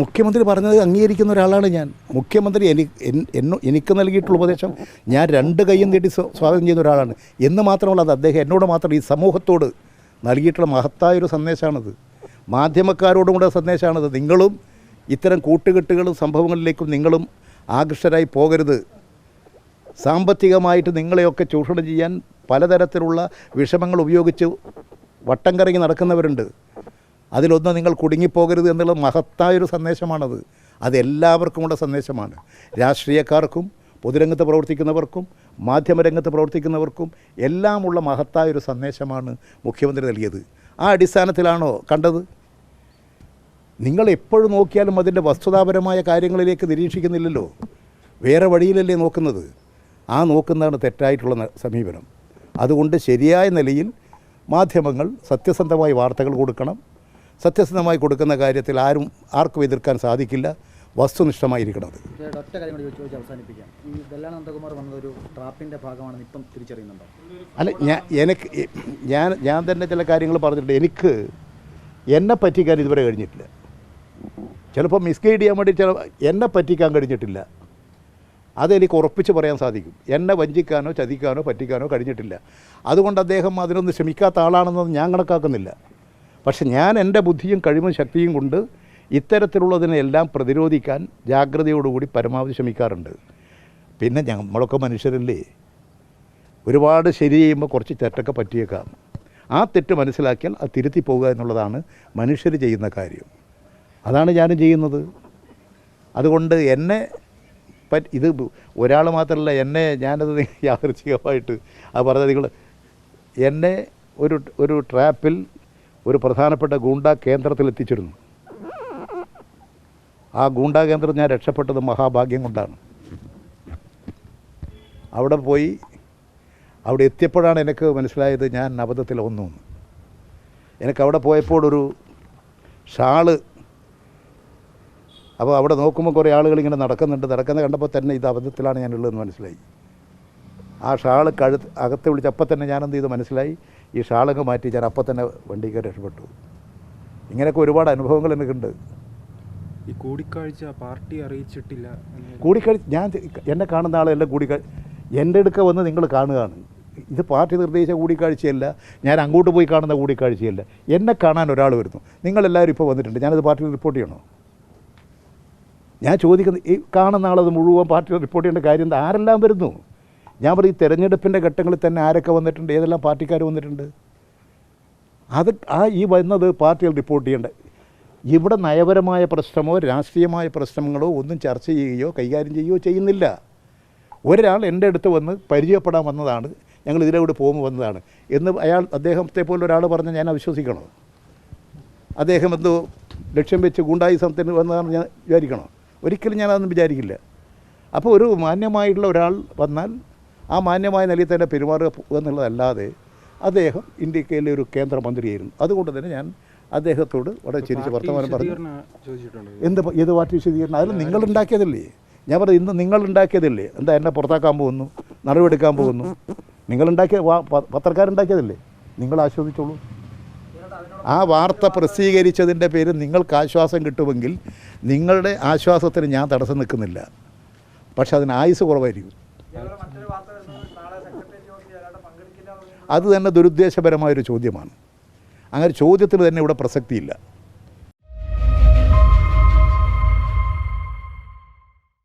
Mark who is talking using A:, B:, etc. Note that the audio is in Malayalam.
A: മുഖ്യമന്ത്രി പറഞ്ഞത് അംഗീകരിക്കുന്ന ഒരാളാണ് ഞാൻ. മുഖ്യമന്ത്രി എനിക്ക് നൽകിയിട്ടുള്ള ഉപദേശം ഞാൻ രണ്ട് കൈയും നീട്ടി സ്വാഗതം ചെയ്യുന്ന ഒരാളാണ് എന്ന് മാത്രമല്ല, അത് അദ്ദേഹം എന്നോട് മാത്രം ഈ സമൂഹത്തോട് നൽകിയിട്ടുള്ള മഹത്തായൊരു സന്ദേശമാണത്. മാധ്യമക്കാരോടും കൂടെ സന്ദേശമാണത്. നിങ്ങളും ഇത്തരം കൂട്ടുകെട്ടുകളും സംഭവങ്ങളിലേക്കും നിങ്ങളും ആകൃഷ്ടരായി പോകരുത്. സാമ്പത്തികമായിട്ട് നിങ്ങളെയൊക്കെ ചൂഷണം ചെയ്യാൻ പലതരത്തിലുള്ള വിഷമങ്ങൾ ഉപയോഗിച്ച് വട്ടം കറങ്ങി നടക്കുന്നവരുണ്ട്. അതിലൊന്ന് നിങ്ങൾ കുടുങ്ങിപ്പോകരുത് എന്നുള്ള മഹത്തായൊരു സന്ദേശമാണത്. അതെല്ലാവർക്കും കൂടെ സന്ദേശമാണ്. രാഷ്ട്രീയക്കാർക്കും പൊതുരംഗത്ത് പ്രവർത്തിക്കുന്നവർക്കും മാധ്യമരംഗത്ത് പ്രവർത്തിക്കുന്നവർക്കും എല്ലാമുള്ള മഹത്തായൊരു സന്ദേശമാണ് മുഖ്യമന്ത്രി നൽകിയത്. ആ അടിസ്ഥാനത്തിലാണോ കണ്ടത്? നിങ്ങൾ എപ്പോഴും നോക്കിയാലും അതിൻ്റെ വസ്തുതാപരമായ കാര്യങ്ങളിലേക്ക് നിരീക്ഷിക്കുന്നില്ലല്ലോ. വേറെ വഴിയിലല്ലേ നോക്കുന്നത്. ആ നോക്കുന്നതാണ് തെറ്റായിട്ടുള്ള സമീപനം. അതുകൊണ്ട് ശരിയായ നിലയിൽ മാധ്യമങ്ങൾ സത്യസന്ധമായി വാർത്തകൾ കൊടുക്കണം. സത്യസന്ധമായി കൊടുക്കുന്ന കാര്യത്തിൽ ആർക്കും എതിർക്കാൻ സാധിക്കില്ല. വസ്തുനിഷ്ഠമായിരിക്കണം.
B: ഒറ്റ കാര്യം കൂടി ചോദിച്ച് അവസാനിപ്പിക്കാം. ഈ ദല്ലാൽ നന്ദകുമാർ വന്നതൊരു ട്രാപ്പിൻ്റെ ഭാഗമാണെന്ന് ഇപ്പം തിരിച്ചറിയുന്നുണ്ടോ?
A: അല്ല, ഞാൻ തന്നെ ചില കാര്യങ്ങൾ പറഞ്ഞിട്ടുണ്ട്. എന്നെ പറ്റിക്കാൻ ഇതുവരെ കഴിഞ്ഞിട്ടില്ല. ചിലപ്പോൾ മിസ്ഗൈഡ് ചെയ്യാൻ വേണ്ടി എന്നെ പറ്റിക്കാൻ കഴിഞ്ഞിട്ടില്ല. അതെനിക്ക് ഉറപ്പിച്ച് പറയാൻ സാധിക്കും. എന്നെ വഞ്ചിക്കാനോ ചതിക്കാനോ പറ്റിക്കാനോ കഴിഞ്ഞിട്ടില്ല. അതുകൊണ്ട് അദ്ദേഹം അതിനൊന്നും ശ്രമിക്കാത്ത ആളാണെന്നൊന്നും ഞാൻ കണക്കാക്കുന്നില്ല. പക്ഷെ ഞാൻ എൻ്റെ ബുദ്ധിയും കഴിവും ശക്തിയും കൊണ്ട് ഇത്തരത്തിലുള്ളതിനെല്ലാം പ്രതിരോധിക്കാൻ ജാഗ്രതയോടുകൂടി പരമാവധി ശ്രമിക്കാറുണ്ട്. പിന്നെ നമ്മളൊക്കെ മനുഷ്യരല്ലേ, ഒരുപാട് ശരി ചെയ്യുമ്പോൾ കുറച്ച് തെറ്റൊക്കെ പറ്റിയേക്കാം. ആ തെറ്റ് മനസ്സിലാക്കിയാൽ അത് തിരുത്തി പോകുക എന്നുള്ളതാണ് മനുഷ്യർ ചെയ്യുന്ന കാര്യം. അതാണ് ഞാനും ചെയ്യുന്നത്. അതുകൊണ്ട് ഇത് ഒരാൾ മാത്രമല്ല, ഞാനത് യാദൃച്ഛികമായിട്ട് അത് പറഞ്ഞത്, നിങ്ങൾ എന്നെ ഒരു ട്രാപ്പിൽ ഒരു പ്രധാനപ്പെട്ട ഗൂണ്ടാ കേന്ദ്രത്തിൽ എത്തിച്ചിരുന്നു. ആ ഗൂണ്ടാ കേന്ദ്രം ഞാൻ രക്ഷപ്പെട്ടത് മഹാഭാഗ്യം കൊണ്ടാണ്. അവിടെ എത്തിയപ്പോഴാണ് എനിക്ക് മനസ്സിലായത് ഞാൻ അബദ്ധത്തിൽ ഒന്നു. അവിടെ പോയപ്പോൾ ഒരു ഷാള്, അപ്പോൾ അവിടെ നോക്കുമ്പോൾ കുറേ ആളുകൾ ഇങ്ങനെ നടക്കുന്ന കണ്ടപ്പോൾ തന്നെ ഇത് അബദ്ധത്തിലാണ് ഞാനുള്ളതെന്ന് മനസ്സിലായി. ആ ഷാള് അകത്ത് വിളിച്ച് അപ്പം തന്നെ ഞാനെന്ത് ചെയ്ത് മനസ്സിലായി. ഈ ഷാളൊക്കെ മാറ്റി ഞാൻ അപ്പം തന്നെ വണ്ടിക്ക് രക്ഷപ്പെട്ടു. ഇങ്ങനെയൊക്കെ ഒരുപാട് അനുഭവങ്ങൾ എനിക്കുണ്ട്.
C: ഈ കൂടിക്കാഴ്ച പാർട്ടി അറിയിച്ചിട്ടില്ല.
A: ഞാൻ എന്നെ കാണുന്ന ആളെല്ലാം എൻ്റെ അടുക്ക വന്ന് നിങ്ങൾ കാണുകയാണ്. ഇത് പാർട്ടി നിർദ്ദേശിച്ച കൂടിക്കാഴ്ചയല്ല, ഞാൻ അങ്ങോട്ട് പോയി കാണുന്ന കൂടിക്കാഴ്ചയല്ല. എന്നെ കാണാൻ ഒരാൾ വരുന്നു. നിങ്ങളെല്ലാവരും ഇപ്പോൾ വന്നിട്ടുണ്ട്. ഞാനത് പാർട്ടിയിൽ റിപ്പോർട്ട് ചെയ്യണോ? ഞാൻ ചോദിക്കുന്നത്, ഈ കാണുന്ന ആളത് മുഴുവൻ പാർട്ടിയിൽ റിപ്പോർട്ട് ചെയ്യേണ്ട കാര്യം എന്താ? ആരെല്ലാം വരുന്നു? ഞാൻ പറയും, ഈ തെരഞ്ഞെടുപ്പിൻ്റെ ഘട്ടങ്ങളിൽ തന്നെ ആരൊക്കെ വന്നിട്ടുണ്ട്, ഏതെല്ലാം പാർട്ടിക്കാർ വന്നിട്ടുണ്ട്. ഈ വന്നത് പാർട്ടികൾ റിപ്പോർട്ട് ചെയ്യേണ്ട. ഇവിടെ നയപരമായ പ്രശ്നമോ രാഷ്ട്രീയമായ പ്രശ്നങ്ങളോ ഒന്നും ചർച്ച ചെയ്യുകയോ കൈകാര്യം ചെയ്യുകയോ ചെയ്യുന്നില്ല. ഒരാൾ എൻ്റെ അടുത്ത് വന്ന് പരിചയപ്പെടാൻ വന്നതാണ്, ഞങ്ങൾ ഇതിലൂടെ പോകുമ്പോൾ വന്നതാണ് എന്ന് അദ്ദേഹത്തെ പോലെ ഒരാൾ പറഞ്ഞാൽ ഞാൻ അവിശ്വസിക്കണോ? അദ്ദേഹം എന്തോ ലക്ഷ്യം വെച്ച് ഗൂണ്ടായുസത്തിന് വന്നതാണ് ഞാൻ വിചാരിക്കണോ? ഒരിക്കലും ഞാനതൊന്നും വിചാരിക്കില്ല. അപ്പോൾ ഒരു മാന്യമായിട്ടുള്ള ഒരാൾ വന്നാൽ ആ മാന്യമായ നിലയിൽ തന്നെ പെരുമാറുക എന്നുള്ളതല്ലാതെ, അദ്ദേഹം ഇന്ത്യയിലെ ഒരു കേന്ദ്രമന്ത്രിയായിരുന്നു. അതുകൊണ്ട് തന്നെ ഞാൻ അദ്ദേഹത്തോട് വളരെ ചിരിച്ച് വർത്തമാനം പറഞ്ഞു. ഏത് പാർട്ടി വിശദീകരണം? അതിൽ നിങ്ങളുണ്ടാക്കിയതല്ലേ? ഞാൻ പറഞ്ഞു, ഇന്ന് നിങ്ങളുണ്ടാക്കിയതല്ലേ? എന്താ എന്നെ പുറത്താക്കാൻ പോകുന്നു, നടപടിയെടുക്കാൻ പോകുന്നു? നിങ്ങളുണ്ടാക്കിയ പത്രക്കാരുണ്ടാക്കിയതല്ലേ? നിങ്ങൾ ആശ്വസിച്ചോളൂ. ആ വാർത്ത പ്രസിദ്ധീകരിച്ചതിൻ്റെ പേരിൽ നിങ്ങൾക്ക് ആശ്വാസം കിട്ടുമെങ്കിൽ നിങ്ങളുടെ ആശ്വാസത്തിന് ഞാൻ തടസ്സം നിൽക്കുന്നില്ല. പക്ഷെ അതിന് ആയുസ് കുറവായിരിക്കും. അത് തന്നെ ദുരുദ്ദേശപരമായൊരു ചോദ്യമാണ്. അങ്ങനെ ചോദ്യത്തിന് തന്നെ ഇവിടെ പ്രസക്തിയില്ല.